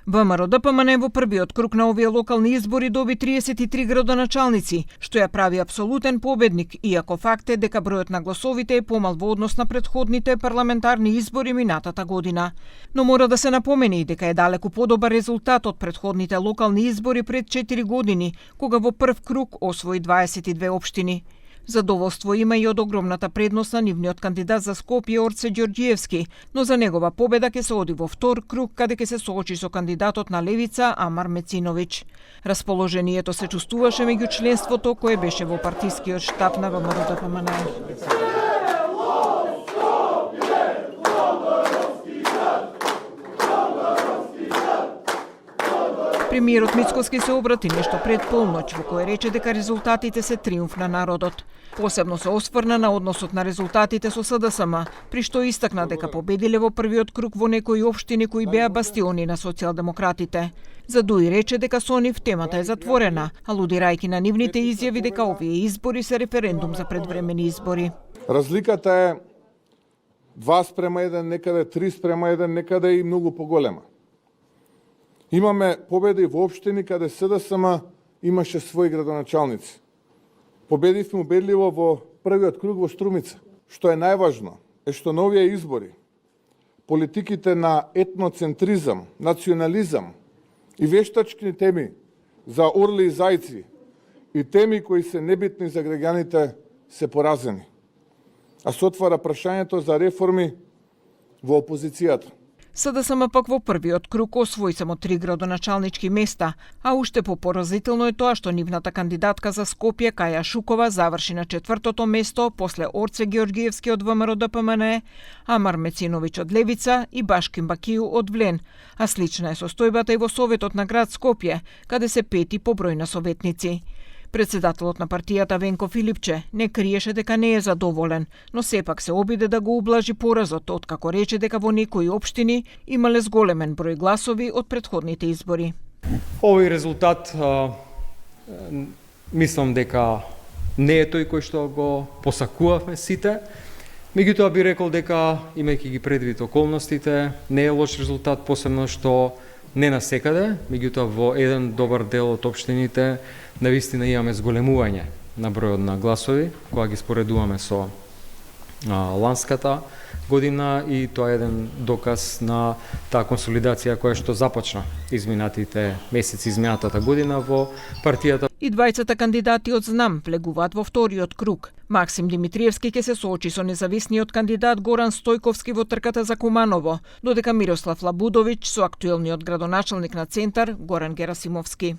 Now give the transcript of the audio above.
ВМРО-ДПМН во првиот круг на овие локални избори доби 33 градоначалници, што ја прави апсолутен победник, иако факт е дека бројот на гласовите е помал во однос на претходните парламентарни избори минатата година. Но мора да се напомени дека е далеку подобар резултат од претходните локални избори пред 4 години, кога во прв круг освои 22 општини. Задоволство има и од огромната предност на нивниот кандидат за Скопје Орце Ѓорѓиевски, но за негова победа ќе се оди во втор круг, каде ќе се соочи со кандидатот на левица Амар Мециновиќ. Расположението се чувствуваше меѓу членството кое беше во партискиот штаб на ВМРО-ДПМН. Премиерот Мицкоски се обрати нешто пред полноќ, во кое рече дека резултатите се триумф на народот. Посебно се осврна на односот на резултатите со СДСМ, при што истакна дека победиле во првиот круг во некои општини кои беа бастиони на социјалдемократите. За Дуи рече дека со нив темата е затворена, алудирајќи на нивните изјави дека овие избори се референдум за предвремени избори. Разликата е 2:1, некаде 3:1, некаде и многу поголема. Имаме победи во општини каде СДСМ имаше своји градоначалници. Победивме убедливо во првиот круг во Струмица. Што е најважно е што на овие избори политиките на етноцентризам, национализам и вештачки теми за орли и зајци и теми кои се небитни за граѓаните се поразени. А се отвара прашањето за реформи во опозицијата. СДСМ пак во првиот круг освои само 3 градоначалнички места, а уште попоразително е тоа што нивната кандидатка за Скопје Каја Шукова заврши на 4-то место после Орце Ѓорѓиевски од ВМРО-ДПМН, Амар Мециновиќ од Левица и Башким Бакију од Влен, а слична е состојбата и во Советот на град Скопје, каде се 5 по број на советници. Председателот на партијата Венко Филипче не криеше дека не е задоволен, но сепак се обиде да го ублажи поразот, откако рече дека во некои општини имале зголемен број гласови од претходните избори. Овој резултат мислам дека не е тој кој што го посакувавме сите. Меѓутоа би рекол дека, имајќи ги предвид околностите, не е лош резултат, посебно што не насекаде, меѓутоа во еден добар дел од општините навистина имаме зголемување на бројот на гласови, кога ги споредуваме со ланската година, и тоа е еден доказ на таа консолидација која што започна изминатите месеци, изминатата година во партијата. И двајцата кандидати од ЗНАМ влегуваат во вториот круг. Максим Димитриевски ќе се соочи со независниот кандидат Горан Стојковски во трката за Куманово, додека Мирослав Лабудовиќ со актуелниот градоначалник на Центар Горан Герасимовски.